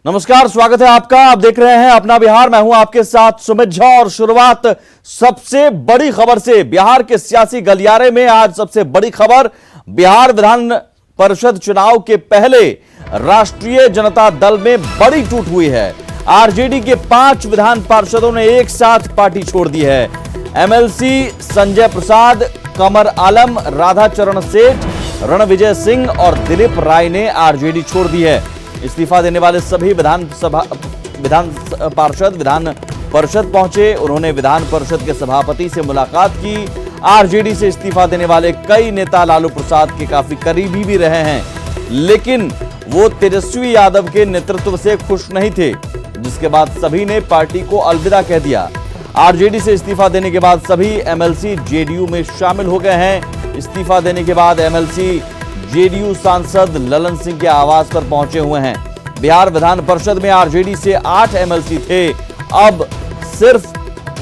नमस्कार, स्वागत है आपका। आप देख रहे हैं अपना बिहार। मैं हूं आपके साथ सुमित झा और शुरुआत सबसे बड़ी खबर से। बिहार के सियासी गलियारे में आज सबसे बड़ी खबर, बिहार विधान परिषद चुनाव के पहले राष्ट्रीय जनता दल में बड़ी टूट हुई है। आरजेडी के 5 विधान पार्षदों ने एक साथ पार्टी छोड़ दी है। एमएलसी संजय प्रसाद, कमर आलम, राधाचरण सेठ, रणविजय सिंह और दिलीप राय ने आरजेडी छोड़ दी है। इस्तीफा देने वाले सभी विधान परिषद पहुंचे। उन्होंने विधान परिषद के सभापति से मुलाकात की। आरजेडी से इस्तीफा देने वाले कई नेता लालू प्रसाद के काफी करीबी भी रहे हैं, लेकिन वो तेजस्वी यादव के नेतृत्व से खुश नहीं थे, जिसके बाद सभी ने पार्टी को अलविदा कह दिया। आरजेडी से इस्तीफा देने के बाद सभी एमएलसी जेडीयू में शामिल हो गए हैं। इस्तीफा देने के बाद एमएलसी जेडीयू सांसद ललन सिंह के आवास पर पहुंचे हुए हैं। बिहार विधान परिषद में आरजेडी से 8 एमएलसी थे, अब सिर्फ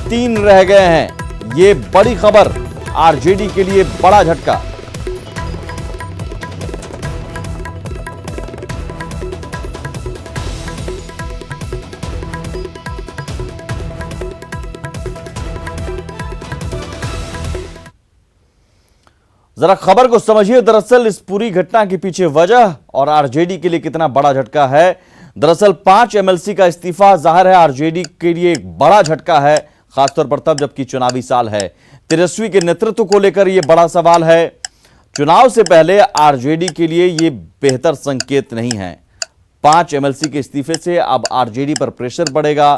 3 रह गए हैं। ये बड़ी खबर, आरजेडी के लिए बड़ा झटका। जरा खबर को समझिए। दरअसल इस पूरी घटना के पीछे वजह और आरजेडी के लिए कितना बड़ा झटका है। दरअसल 5 एमएलसी का इस्तीफा जाहिर है आरजेडी के लिए एक बड़ा झटका है, खासतौर पर तब जबकि चुनावी साल है। तेजस्वी के नेतृत्व को लेकर यह बड़ा सवाल है। चुनाव से पहले आरजेडी के लिए यह बेहतर संकेत नहीं है। 5 एमएलसी के इस्तीफे से अब आरजेडी पर प्रेशर पड़ेगा।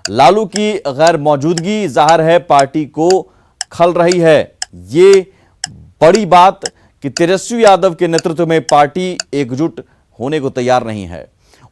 लालू की गैर मौजूदगी जाहिर है पार्टी को खल रही है। ये बड़ी बात कि तेजस्वी यादव के नेतृत्व में पार्टी एकजुट होने को तैयार नहीं है।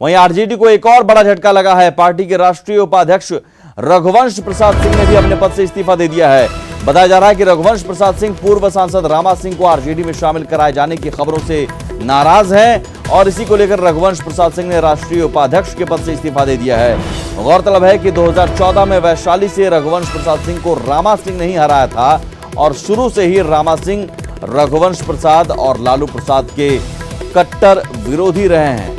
वहीं आरजेडी को एक और बड़ा झटका लगा है। पार्टी के राष्ट्रीय उपाध्यक्ष रघुवंश प्रसाद सिंह ने भी अपने पद से इस्तीफा दे दिया है। बताया जा रहा है कि रघुवंश प्रसाद सिंह पूर्व सांसद रामा सिंह को आरजेडी में शामिल कराए जाने की खबरों से नाराज हैं और इसी को लेकर रघुवंश प्रसाद सिंह ने राष्ट्रीय उपाध्यक्ष के पद से इस्तीफा दे दिया है। गौरतलब है कि 2014 में वैशाली से रघुवंश प्रसाद सिंह को रामा सिंह नहीं हराया था और शुरू से ही रामा सिंह रघुवंश प्रसाद और लालू प्रसाद के कट्टर विरोधी रहे हैं।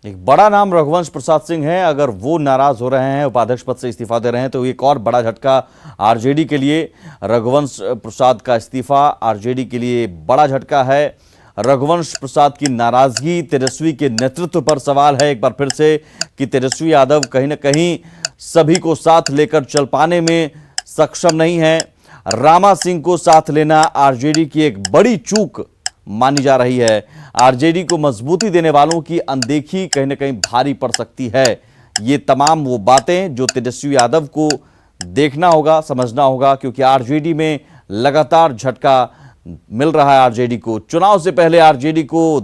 एक बड़ा नाम रघुवंश प्रसाद सिंह है। अगर वो नाराज हो रहे हैं, उपाध्यक्ष पद से इस्तीफा दे रहे हैं, तो एक और बड़ा झटका आरजेडी के लिए। रघुवंश प्रसाद का इस्तीफा आरजेडी के लिए बड़ा झटका है। रघुवंश प्रसाद की नाराजगी तेजस्वी के नेतृत्व पर सवाल है एक बार फिर से कि तेजस्वी यादव कहीं ना कहीं सभी को साथ लेकर चल पाने में सक्षम नहीं है। रामा सिंह को साथ लेना आरजेडी की एक बड़ी चूक मानी जा रही है। आरजेडी को मजबूती देने वालों की अनदेखी कहीं न कहीं भारी पड़ सकती है। ये तमाम वो बातें जो तेजस्वी यादव को देखना होगा, समझना होगा, क्योंकि आरजेडी में लगातार झटका मिल रहा है। आरजेडी को चुनाव से पहले आरजेडी को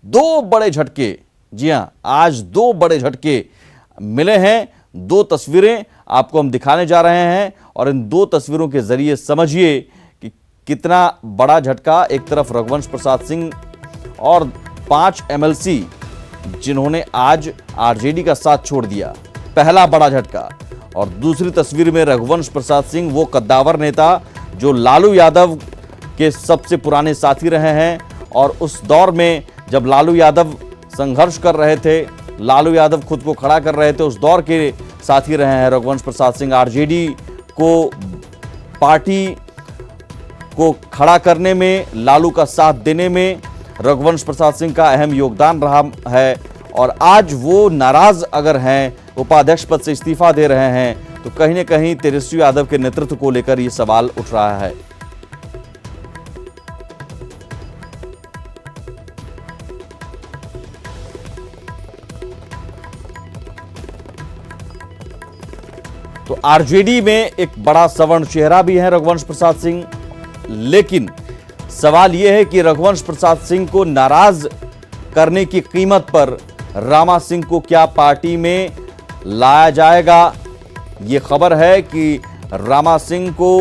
2 बड़े झटके, जी हां, आज 2 बड़े झटके मिले हैं। 2 तस्वीरें आपको हम दिखाने जा रहे हैं और इन 2 तस्वीरों के जरिए समझिए कि कितना बड़ा झटका। एक तरफ रघुवंश प्रसाद सिंह और 5 एमएलसी जिन्होंने आज आरजेडी का साथ छोड़ दिया, पहला बड़ा झटका। और दूसरी तस्वीर में रघुवंश प्रसाद सिंह, वो कद्दावर नेता जो लालू यादव के सबसे पुराने साथी रहे हैं और उस दौर में जब लालू यादव संघर्ष कर रहे थे, लालू यादव खुद को खड़ा कर रहे थे, उस दौर के साथी रहे हैं रघुवंश प्रसाद सिंह। आरजेडी को, पार्टी को खड़ा करने में, लालू का साथ देने में रघुवंश प्रसाद सिंह का अहम योगदान रहा है। और आज वो नाराज अगर हैं, उपाध्यक्ष पद से इस्तीफा दे रहे हैं, तो कहीं न कहीं तेजस्वी यादव के नेतृत्व को लेकर यह सवाल उठ रहा है। तो आरजेडी में एक बड़ा सवर्ण चेहरा भी है रघुवंश प्रसाद सिंह, लेकिन सवाल यह है कि रघुवंश प्रसाद सिंह को नाराज करने की कीमत पर रामा सिंह को क्या पार्टी में लाया जाएगा। ये खबर है कि रामा सिंह को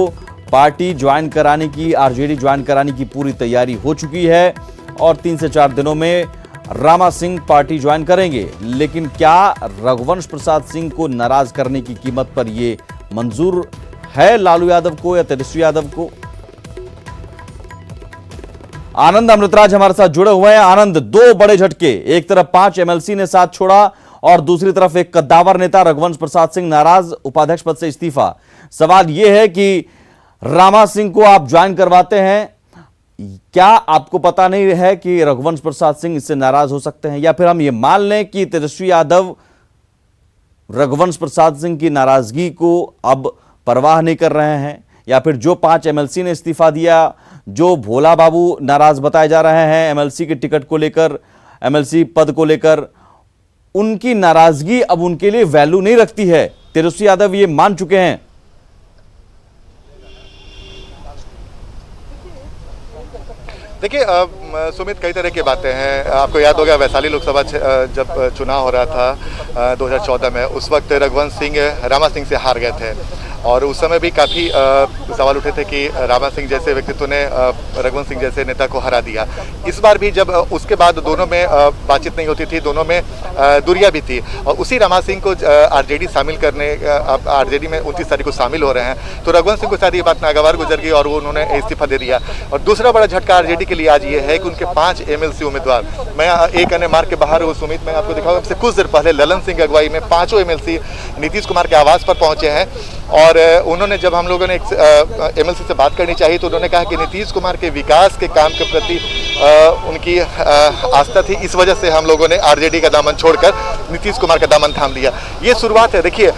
पार्टी ज्वाइन कराने की, आरजेडी ज्वाइन कराने की पूरी तैयारी हो चुकी है और 3 से 4 दिनों में रामा सिंह पार्टी ज्वाइन करेंगे। लेकिन क्या रघुवंश प्रसाद सिंह को नाराज करने की कीमत पर यह मंजूर है लालू यादव को या तेजस्वी यादव को? आनंद अमृतराज हमारे साथ जुड़े हुए हैं। आनंद, दो बड़े झटके, एक तरफ 5 एमएलसी ने साथ छोड़ा और दूसरी तरफ एक कद्दावर नेता रघुवंश प्रसाद सिंह नाराज, उपाध्यक्ष पद से इस्तीफा। सवाल यह है कि रामा सिंह को आप ज्वाइन करवाते हैं, क्या आपको पता नहीं है कि रघुवंश प्रसाद सिंह इससे नाराज हो सकते हैं, या फिर हम ये मान लें कि तेजस्वी यादव रघुवंश प्रसाद सिंह की नाराजगी को अब परवाह नहीं कर रहे हैं, या फिर जो 5 एमएलसी ने इस्तीफा दिया, जो भोला बाबू नाराज बताए जा रहे हैं एमएलसी के टिकट को लेकर, एमएलसी पद को लेकर, उनकी नाराजगी अब उनके लिए वैल्यू नहीं रखती है? तेजस्वी यादव ये मान चुके हैं। देखिए सुमित, कई तरह की बातें हैं। आपको याद होगा वैशाली लोकसभा जब चुनाव हो रहा था 2014 में, उस वक्त रघुवंश सिंह रामा सिंह से हार गए थे और उस समय भी काफ़ी सवाल उठे थे कि रामा सिंह जैसे व्यक्तित्व ने रघुवंश सिंह जैसे नेता को हरा दिया। इस बार भी जब उसके बाद दोनों में बातचीत नहीं होती थी, दोनों में दूरियां भी थी और उसी रामा सिंह को आरजेडी शामिल करने, आरजेडी में 29 तारीख को शामिल हो रहे हैं, तो रघुवंश सिंह को शायद ये बात नागवार गुजर गई और वो उन्होंने इस्तीफा दे दिया। और दूसरा बड़ा झटका आरजेडी के लिए आज ये है कि उनके 5 एमएलसी उम्मीदवार, मैं एक अन्य मार्ग के बाहर हूँ सुमित, मैं आपको दिखाऊंगा, सबसे कुछ देर पहले ललन सिंह की अगुवाई में 5 एमएलसी नीतीश कुमार के आवास पर पहुंचे हैं और उन्होंने, जब हम लोगों ने एमएलसी से बात करनी चाहिए तो उन्होंने कहा कि नीतीश कुमार के विकास के काम के प्रति उनकी आस्था थी, इस वजह से हम लोगों ने आरजेडी का दामन छोड़कर नीतीश कुमार का दामन थाम लिया। ये शुरुआत है। देखिए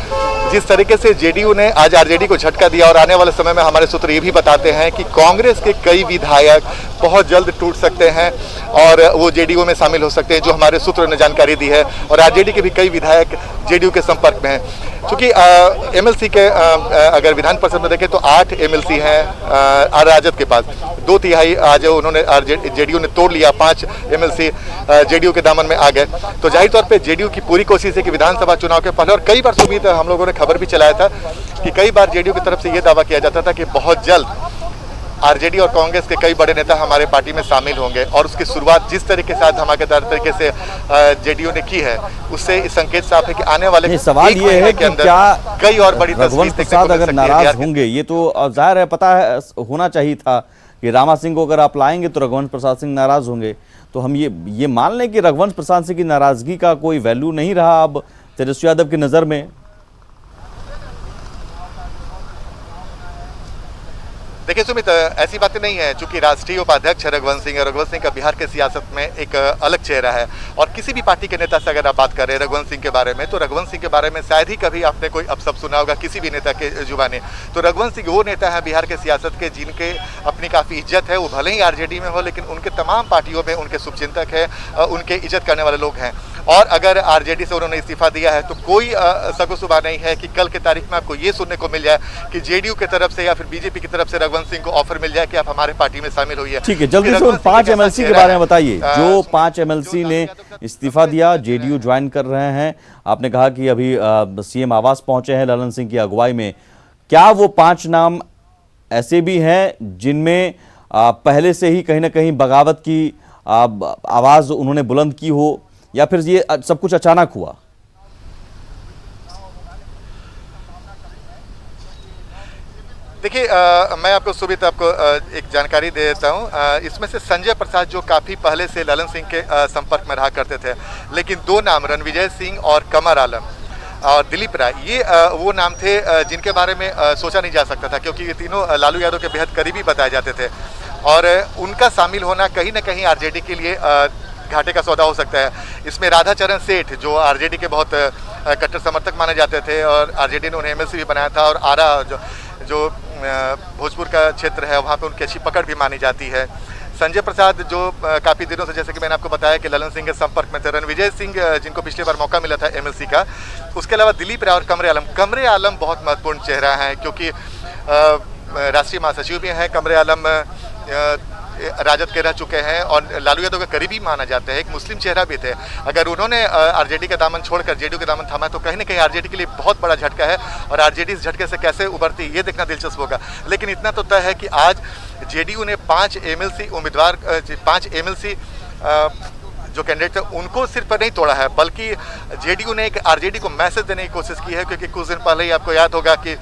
जिस तरीके से जेडीयू ने आज आरजेडी को झटका दिया और आने वाले समय में हमारे सूत्र ये भी बताते हैं कि कांग्रेस के कई विधायक बहुत जल्द टूट सकते हैं और वो जेडीयू में शामिल हो सकते हैं, जो हमारे सूत्रों ने जानकारी दी है। और आरजेडी के भी कई विधायक जेडीयू के संपर्क में हैं। क्योंकि एमएलसी के अगर विधान परिषद में देखें तो 8 एमएलसी हैं राजद के पास, 2/3 आज उन्होंने जेडीयू ने तोड़ लिया, 5 एमएलसी जेडीयू के दामन में आ गए। तो जाहिर तौर पे जेडीयू की पूरी कोशिश है कि विधानसभा चुनाव के पहले, और कई बार सुमित हम लोगों ने खबर भी चलाया था कि कई बार जेडीयू की तरफ से ये दावा किया जाता था कि बहुत जल्द आरजेडी और कांग्रेस के कई बड़े नेता हमारे पार्टी में शामिल होंगे, और उसकी शुरुआत जिस तरीके से धमाकेदार तरीके से जेडीयू ने की है, उससे इस संकेत साफ है कि आने वाले सवाल ये है कि क्या कई और बड़ी रघुवंश प्रसाद अगर नाराज होंगे, ये तो जाहिर है, पता है, होना चाहिए था कि रामा सिंह को अगर आप लाएंगे तो रघुवंश प्रसाद सिंह नाराज होंगे, तो हम ये मान लें कि रघुवंश प्रसाद सिंह की नाराजगी का कोई वैल्यू नहीं रहा अब तेजस्वी यादव की नजर में। देखिए सुमित, ऐसी बातें नहीं है। चूंकि राष्ट्रीय उपाध्यक्ष रघुवंश सिंह का बिहार के सियासत में एक अलग चेहरा है, और किसी भी पार्टी के नेता से अगर आप बात करें रघुवंश सिंह के बारे में, तो रघुवंश सिंह के बारे में शायद ही कभी आपने कोई अपशब्द सुना होगा किसी भी नेता के जुबानी। तो रघुवंश सिंह वो नेता है बिहार के सियासत के जिनके अपनी काफ़ी इज्जत है। वो भले ही आरजेडी में हो, लेकिन उनके तमाम पार्टियों में उनके शुभचिंतक है, उनके इज्जत करने वाले लोग हैं। और अगर आरजेडी से उन्होंने इस्तीफा दिया है तो कोई सगो-सुबा नहीं है कि कल के तारीख में आपको ये सुनने को मिल जाए कि जेडीयू की तरफ से या फिर बीजेपी की तरफ से रघुवंश सिंह को ऑफर मिल जाए कि आप हमारे पार्टी में शामिल होइए। ठीक है, जल्दी से उन 5 एमएलसी के बारे में बताइए जो 5 एमएलसी ने इस्तीफा दिया, जेडीयू ज्वाइन कर रहे हैं। आपने कहा कि अभी सीएम आवास पहुंचे हैं ललन सिंह की अगुवाई में। क्या वो 5 नाम ऐसे भी हैं जिनमें पहले से ही कहीं ना कहीं बगावत की आवाज उन्होंने बुलंद की हो, या फिर ये सब कुछ अचानक हुआ? देखिए मैं आपको सुमित एक जानकारी दे देता हूँ। इसमें से संजय प्रसाद जो काफ़ी पहले से ललन सिंह के संपर्क में रहा करते थे, लेकिन 2 नाम रणविजय सिंह और कमर आलम और दिलीप राय, ये वो नाम थे जिनके बारे में सोचा नहीं जा सकता था, क्योंकि ये तीनों लालू यादव के बेहद करीबी बताए जाते थे और उनका शामिल होना कहीं ना कहीं आरजेडी के लिए घाटे का सौदा हो सकता है। इसमें राधाचरण सेठ जो आरजेडी के बहुत कट्टर समर्थक माने जाते थे और आरजेडी ने उन्हें एमएलसी भी बनाया था, और आरा जो भोजपुर का क्षेत्र है वहाँ पे उनकी अच्छी पकड़ भी मानी जाती है। संजय प्रसाद जो काफ़ी दिनों से, जैसे कि मैंने आपको बताया, कि ललन सिंह के संपर्क में थे। रणविजय सिंह जिनको पिछली बार मौका मिला था एमएलसी का। उसके अलावा दिलीप राय और कमरे आलम बहुत महत्वपूर्ण चेहरा है, क्योंकि राष्ट्रीय महासचिव भी हैं कमरे आलम। राजद के रह चुके हैं और लालू यादव के करीबी माना जाते हैं, एक मुस्लिम चेहरा भी थे। अगर उन्होंने आरजेडी का दामन छोड़कर जेडीयू का दामन थामा तो कहीं ना कहीं आरजेडी के लिए बहुत बड़ा झटका है और आरजेडी इस झटके से कैसे उभरती ये देखना दिलचस्प होगा। लेकिन इतना तो तय है कि आज जेडीयू ने 5 एमएलसी उम्मीदवार 5 एमएलसी जो कैंडिडेट थे उनको सिर पर नहीं तोड़ा है, बल्कि जेडीयू ने एक आरजेडी को मैसेज देने की कोशिश की है। क्योंकि कुछ दिन पहले ही आपको याद होगा कि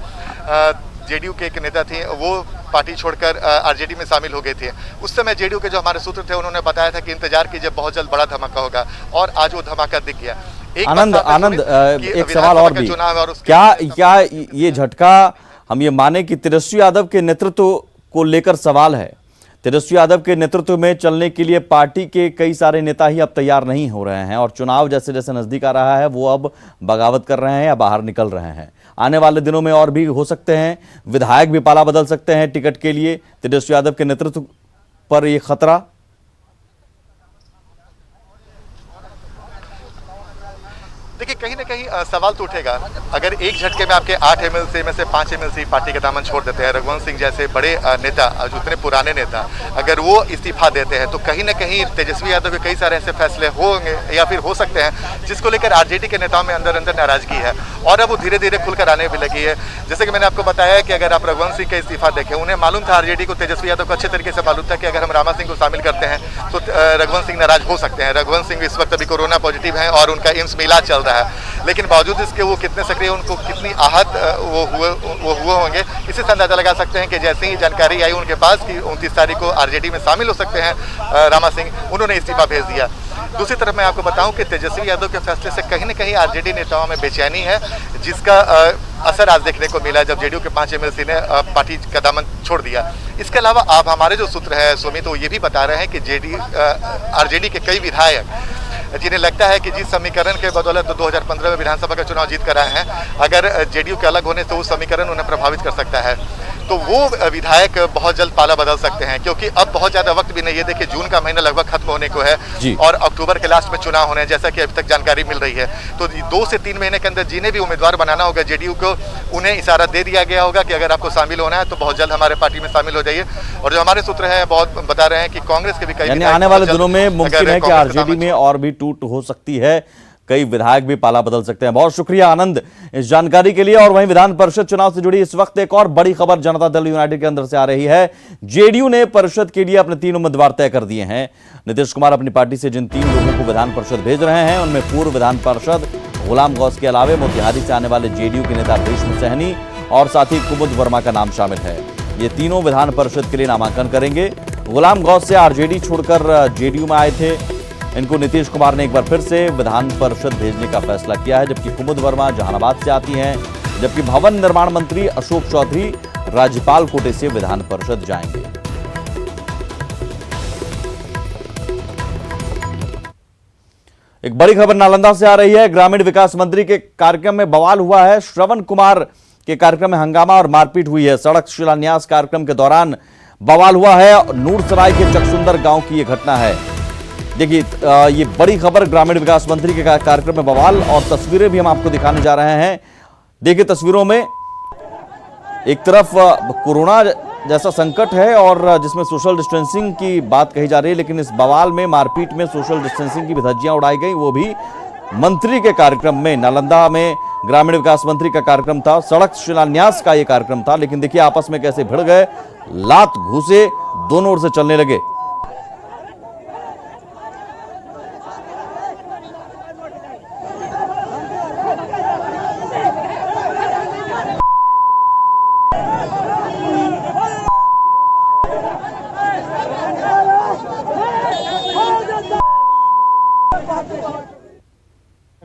जेडीयू के एक नेता थे वो पार्टी छोड़कर आरजेडी में शामिल हो गए थे। उस समय जेडीयू के जो हमारे सूत्र थे उन्होंने बताया था कि इंतजार कीजिए, बहुत जल्द बड़ा धमाका होगा और आज वो धमाका दिख गया। आनंद एक सवाल और भी, क्या ये झटका हम ये माने कि तेजस्वी यादव के नेतृत्व को लेकर सवाल है? तेजस्वी यादव के नेतृत्व में चलने के लिए पार्टी के कई सारे नेता ही अब तैयार नहीं हो रहे हैं और चुनाव जैसे जैसे नजदीक आ रहा है वो अब बगावत कर रहे हैं या बाहर निकल रहे हैं। आने वाले दिनों में और भी हो सकते हैं, विधायक भी पाला बदल सकते हैं टिकट के लिए। तेजस्वी यादव के नेतृत्व पर यह खतरा। देखिए कहीं ना कहीं सवाल तो उठेगा। अगर एक झटके में आपके 8 एमएलसी में से 5 एमएलसी पार्टी का दामन छोड़ देते हैं, रघुवंश सिंह जैसे बड़े नेता, उतने पुराने नेता अगर वो इस्तीफा देते हैं तो कहीं ना कहीं तेजस्वी यादव के कई सारे ऐसे फैसले होंगे या फिर हो सकते हैं जिसको लेकर आरजेडी के नेताओं में अंदर अंदर नाराजगी है और अब वो धीरे धीरे खुलकर आने भी लगी है। जैसे कि मैंने आपको बताया कि अगर आप रघुवंश सिंह का इस्तीफा देखें, उन्हें मालूम था, आरजेडी को तेजस्वी यादव को अच्छे तरीके से मालूम था कि अगर हम रामा सिंह को शामिल करते हैं तो रघुवंश सिंह नाराज हो सकते हैं। रघुवंश सिंह इस वक्त अभी कोरोना पॉजिटिव है और उनका एम्स में इलाज चल रहा है, लेकिन बावजूद इसके वो कितने सक्रिय, उनको कितनी आहत वो हुए होंगे, इसी से अंदाजा लगा सकते हैं कि जैसे ही जानकारी आई उनके पास कि 29 तारीख को आरजेडी में शामिल हो सकते हैं रामा सिंह, उन्होंने इस्तीफा भेज दिया। दूसरी तरफ मैं आपको बताऊं कि तेजस्वी यादव के फैसले से कहीं न कहीं आरजेडी नेताओं में बेचैनी है, जिसका असर आज देखने को मिला जब जेडीयू के 5 एमएलसी ने पार्टी का दामन छोड़ दिया। इसके अलावा आप हमारे जो सूत्र है सुमित, तो ये भी बता रहे हैं कि आरजेडी के कई विधायक जिन्हें लगता है कि जिस समीकरण के बदौलत 2015 में विधानसभा का चुनाव जीत कर आए हैं, अगर जेडीयू के अलग होने से वो समीकरण उन्हें प्रभावित कर सकता है, तो वो विधायक बहुत जल्द पाला बदल सकते हैं। क्योंकि अब बहुत ज्यादा वक्त भी नहीं है। देखिए जून का महीना लगभग खत्म होने को है और अक्टूबर के लास्ट में चुनाव होने हैं, जैसा कि अभी तक जानकारी मिल रही है। तो 2 से 3 महीने के अंदर जिन्हें भी उम्मीदवार बनाना होगा जेडीयू को, उन्हें इशारा दे दिया गया होगा कि अगर आपको शामिल होना है तो बहुत जल्द हमारे पार्टी में शामिल हो जाइए। और जो हमारे सूत्र है बहुत बता रहे हैं कि कांग्रेस के भी कई आने वाले दिनों में मुमकिन है कि आरजेडी में और भी टूट हो सकती है, कई विधायक भी पाला बदल सकते हैं। बहुत शुक्रिया आनंद इस जानकारी के लिए। और वहीं विधान परिषद चुनाव से जुड़ी इस वक्त एक और बड़ी खबर जनता दल यूनाइटेड के अंदर से आ रही है। जेडीयू ने परिषद के लिए अपने 3 उम्मीदवार तय कर दिए हैं। नीतीश कुमार अपनी पार्टी से जिन 3 लोगों को विधान परिषद भेज रहे हैं उनमें पूर्व विधान पार्षद गुलाम गौस के अलावे मोतिहारी से आने वाले जेडीयू के नेता भीष्म सहनी और साथ ही कुमुद वर्मा का नाम शामिल है। ये तीनों विधान परिषद के लिए नामांकन करेंगे। गुलाम गौस से आरजेडी छोड़कर जेडीयू में आए थे, इनको नीतीश कुमार ने एक बार फिर से विधान परिषद भेजने का फैसला किया है। जबकि कुमुद वर्मा जहानाबाद से आती हैं, जबकि भवन निर्माण मंत्री अशोक चौधरी राज्यपाल कोटे से विधान परिषद जाएंगे। एक बड़ी खबर नालंदा से आ रही है। ग्रामीण विकास मंत्री के कार्यक्रम में बवाल हुआ है। श्रवण कुमार के कार्यक्रम में हंगामा और मारपीट हुई है। सड़क शिलान्यास कार्यक्रम के दौरान बवाल हुआ है। नूरसराय के चकसुंदर गांव की यह घटना है। देखिए ये बड़ी खबर, ग्रामीण विकास मंत्री के कार्यक्रम में बवाल, और तस्वीरें भी हम आपको दिखाने जा रहे हैं। देखिए तस्वीरों में एक तरफ कोरोना जैसा संकट है और जिसमें सोशल डिस्टेंसिंग की बात कही जा रही है, लेकिन इस बवाल में मारपीट में सोशल डिस्टेंसिंग की भी धज्जियां उड़ाई गई, वो भी मंत्री के कार्यक्रम में। नालंदा में ग्रामीण विकास मंत्री का कार्यक्रम था, सड़क शिलान्यास का यह कार्यक्रम था, लेकिन देखिए आपस में कैसे भिड़ गए, लात घूसे दोनों ओर से चलने लगे।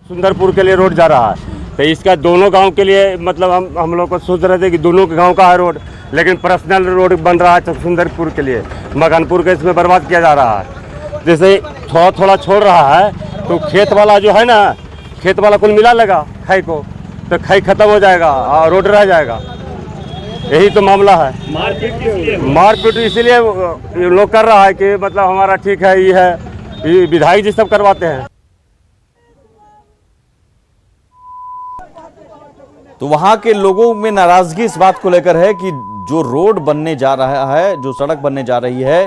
सुंदरपुर के लिए रोड जा रहा है, तो इसका दोनों गांव के लिए मतलब हम लोग को सोच रहे थे कि दोनों के गांव का है रोड, लेकिन पर्सनल रोड बन रहा है सुंदरपुर के लिए, मकानपुर के इसमें बर्बाद किया जा रहा है। जैसे थोड़ा थोड़ा छोड़ रहा है तो खेत वाला जो है ना, खेत वाला कुल मिला लेगा खाई को, तो खाई खत्म हो जाएगा और रोड रह जाएगा। यही तो मामला है। मारपीट इसीलिए लोग कर रहा है कि मतलब हमारा ठीक है, ये है, विधायक जी सब करवाते हैं। तो वहां के लोगों में नाराजगी इस बात को लेकर है कि जो रोड बनने जा रहा है, जो सड़क बनने जा रही है,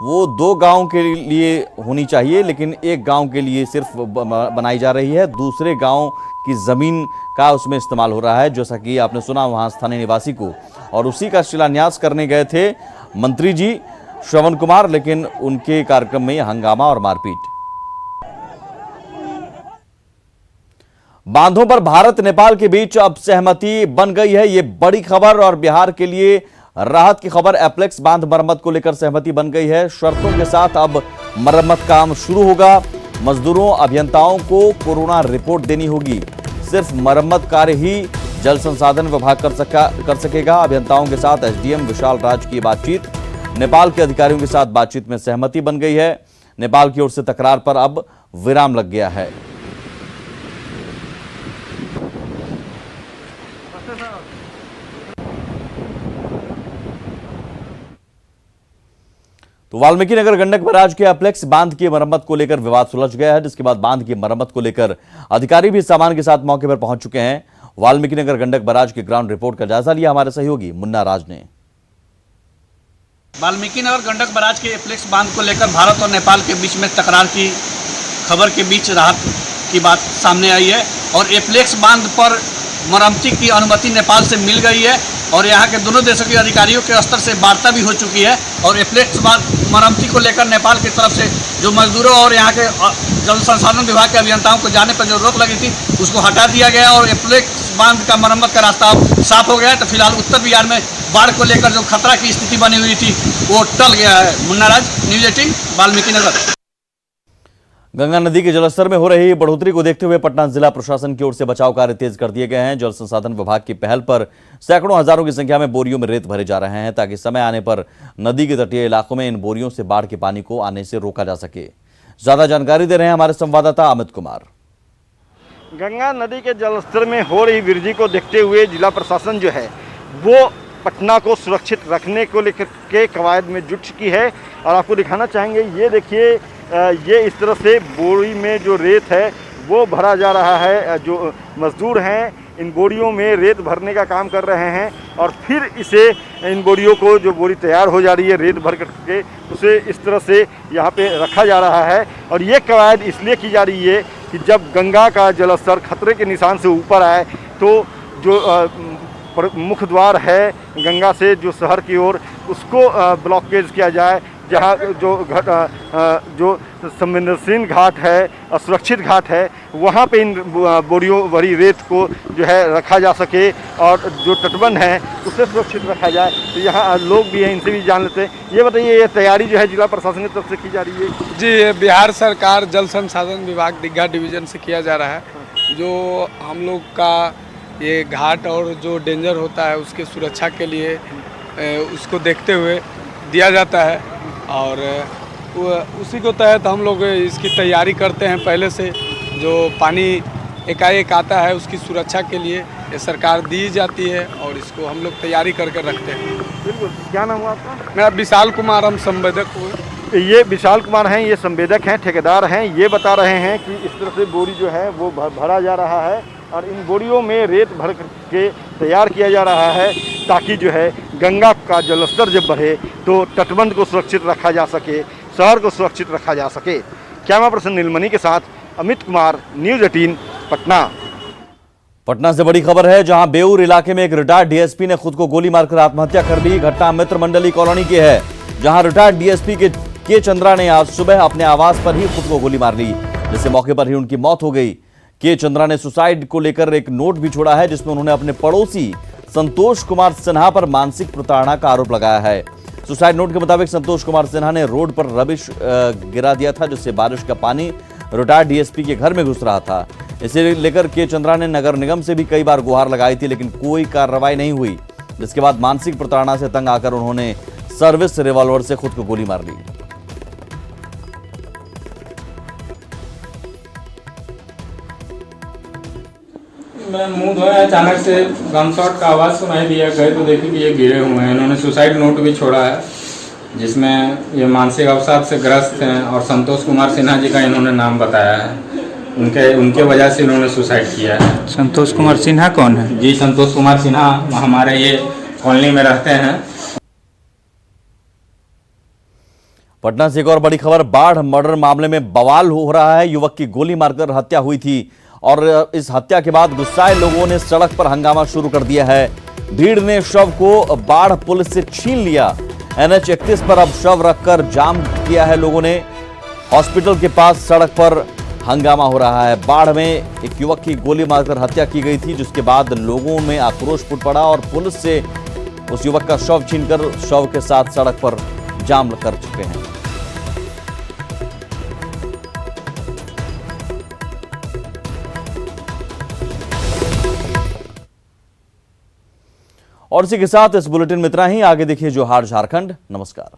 वो 2 गांव के लिए होनी चाहिए, लेकिन एक गांव के लिए सिर्फ बनाई जा रही है। दूसरे गांव की जमीन का उसमें इस्तेमाल हो रहा है, जैसा कि आपने सुना वहां स्थानीय निवासी को। और उसी का शिलान्यास करने गए थे मंत्री जी श्रवण कुमार, लेकिन उनके कार्यक्रम में हंगामा और मारपीट। बांधों पर भारत नेपाल के बीच अब सहमति बन गई है, ये बड़ी खबर और बिहार के लिए राहत की खबर। एप्लेक्स बांध मरम्मत को लेकर सहमति बन गई है। शर्तों के साथ अब मरम्मत काम शुरू होगा। मजदूरों अभियंताओं को कोरोना रिपोर्ट देनी होगी। सिर्फ मरम्मत कार्य ही जल संसाधन विभाग कर सकेगा। अभियंताओं के साथ एसडीएम विशाल राज की बातचीत। नेपाल के अधिकारियों के साथ बातचीत में सहमति बन गई है। नेपाल की ओर से तकरार पर अब विराम लग गया है। तो वाल्मीकि नगर गंडक बैराज के एप्लेक्स बांध की मरम्मत को लेकर विवाद सुलझ गया है, जिसके बाद बांध की मरम्मत को लेकर अधिकारी भी सामान के साथ मौके पर पहुंच चुके हैं। वाल्मीकि नगर गंडक बैराज की ग्राउंड रिपोर्ट का जायजा लिया हमारे सहयोगी मुन्ना राज ने। वाल्मीकि नगर गंडक बैराज के एप्लेक्स बांध को लेकर भारत और नेपाल के बीच में तकरार की खबर के बीच राहत की बात सामने आई है और एप्लेक्स बांध पर मरम्मती की अनुमति नेपाल से मिल गई है और यहाँ के दोनों देशों के अधिकारियों के स्तर से वार्ता भी हो चुकी है। और एप्लेक्स बांध मरम्मती को लेकर नेपाल की तरफ से जो मजदूरों और यहाँ के जल संसाधन विभाग के अभियंताओं को जाने पर जो रोक लगी थी उसको हटा दिया गया और एप्लेक्स बांध का मरम्मत का रास्ता अब साफ हो गया है। तो फिलहाल उत्तर बिहार में बाढ़ को लेकर जो खतरा की स्थिति बनी हुई थी वो टल गया है। मुन्ना राज, न्यूज 18, वाल्मीकि नगर। गंगा नदी के जलस्तर में हो रही बढ़ोतरी को देखते हुए पटना जिला प्रशासन की ओर से बचाव कार्य तेज कर दिए गए हैं। जल संसाधन विभाग की पहल पर सैकड़ों हजारों की संख्या में बोरियों में रेत भरे जा रहे हैं, ताकि समय आने पर नदी के तटीय इलाकों में इन बोरियों से बाढ़ के पानी को आने से रोका जा सके। ज्यादा जानकारी दे रहे हैं हमारे संवाददाता अमित कुमार। गंगा नदी के जलस्तर में हो रही वृद्धि को देखते हुए जिला प्रशासन जो है वो पटना को सुरक्षित रखने को लेकर के कवायद में जुट चुकी है। और आपको दिखाना चाहेंगे, ये देखिए, ये इस तरह से बोरी में जो रेत है वो भरा जा रहा है। जो मजदूर हैं इन बोरियों में रेत भरने का काम कर रहे हैं और फिर इसे इन बोरियों को, जो बोरी तैयार हो जा रही है रेत भर करके, उसे इस तरह से यहाँ पे रखा जा रहा है। और ये कवायद इसलिए की जा रही है कि जब गंगा का जलस्तर खतरे के निशान से ऊपर आए तो जो मुख्य द्वार है गंगा से जो शहर की ओर, उसको ब्लॉकेज किया जाए। जहाँ जो संवेदनशील घाट है, सुरक्षित घाट है, वहाँ पे इन बोरियों भरी रेत को जो है रखा जा सके और जो तटबंध है उसे सुरक्षित रखा जाए। तो यहाँ लोग भी हैं, इनसे भी जान लेते हैं। ये बताइए, ये तैयारी जो है जिला प्रशासन की तरफ से की जा रही है? जी, ये बिहार सरकार जल संसाधन विभाग दीघा डिवीज़न से किया जा रहा है। जो हम लोग का ये घाट और जो डेंजर होता है उसके सुरक्षा के लिए उसको देखते हुए दिया जाता है और उसी को तहत हम लोग इसकी तैयारी करते हैं पहले से। जो पानी एकाएक आता है उसकी सुरक्षा के लिए ये सरकार दी जाती है और इसको हम लोग तैयारी करके रखते हैं। बिल्कुल। क्या नाम हुआ आपका? मेरा विशाल कुमार, हम संवेदक हुए। ये विशाल कुमार हैं, ये संवेदक हैं, ठेकेदार हैं। ये बता रहे हैं कि इस तरह से बोरी जो है वो भरा जा रहा है और इन बोरियों में रेत भर के तैयार किया जा रहा है ताकि जो है गंगा का जलस्तर जब बढ़े तो तटबंध को सुरक्षित रखा जा सके, शहर को सुरक्षित रखा जा सके। कैमरा पर्सन नीलमणि के साथ अमित कुमार, न्यूज 18, पटना। पटना से बड़ी खबर है, जहां बेऊर इलाके में एक रिटायर्ड डीएसपी ने खुद को गोली मारकर आत्महत्या कर ली। घटना मित्र मंडली कॉलोनी की है, जहां रिटायर्ड डीएसपी के चंद्रा ने आज सुबह अपने आवास पर ही खुद को गोली मार ली, जिससे मौके पर ही उनकी मौत हो गई। के चंद्रा ने सुसाइड को लेकर एक नोट भी छोड़ा है, जिसमें उन्होंने अपने पड़ोसी संतोष कुमार सिन्हा पर मानसिक प्रताड़ना का आरोप लगाया है। सुसाइड नोट के मुताबिक संतोष कुमार सिन्हा ने रोड पर रबिश गिरा दिया था, जिससे बारिश का पानी रिटायर्ड डीएसपी के घर में घुस रहा था। इसे लेकर के चंद्रा ने नगर निगम से भी कई बार गुहार लगाई थी, लेकिन कोई कार्रवाई नहीं हुई, जिसके बाद मानसिक प्रताड़ना से तंग आकर उन्होंने सर्विस रिवॉल्वर से खुद को गोली मार ली। मैं मुंह धोया, अचानक से गन शॉट का आवाज़ सुनाई दिया। गए तो देखे कि ये गिरे हुए हैं। इन्होंने सुसाइड नोट भी छोड़ा है, जिसमें ये मानसिक अवसाद से ग्रस्त हैं और संतोष कुमार सिन्हा जी का इन्होंने नाम बताया है। उनके वजह से इन्होंने सुसाइड किया है। संतोष कुमार सिन्हा कौन है? जी, संतोष कुमार सिन्हा हमारे ये कॉलोनी में रहते हैं। पटना से एक और बड़ी खबर, बाढ़ मर्डर मामले में बवाल हो रहा है। युवक की गोली मारकर हत्या हुई थी और इस हत्या के बाद गुस्साए लोगों ने सड़क पर हंगामा शुरू कर दिया है। भीड़ ने शव को बाढ़ पुल से छीन लिया। NH 31 पर अब शव रखकर जाम किया है लोगों ने। हॉस्पिटल के पास सड़क पर हंगामा हो रहा है। बाढ़ में एक युवक की गोली मारकर हत्या की गई थी, जिसके बाद लोगों में आक्रोश फूट पड़ा और पुलिस से उस युवक का शव छीनकर शव के साथ सड़क पर जाम कर चुके हैं। और इसी के साथ इस बुलेटिन में इतना ही। आगे देखिए जोहार झारखंड। नमस्कार।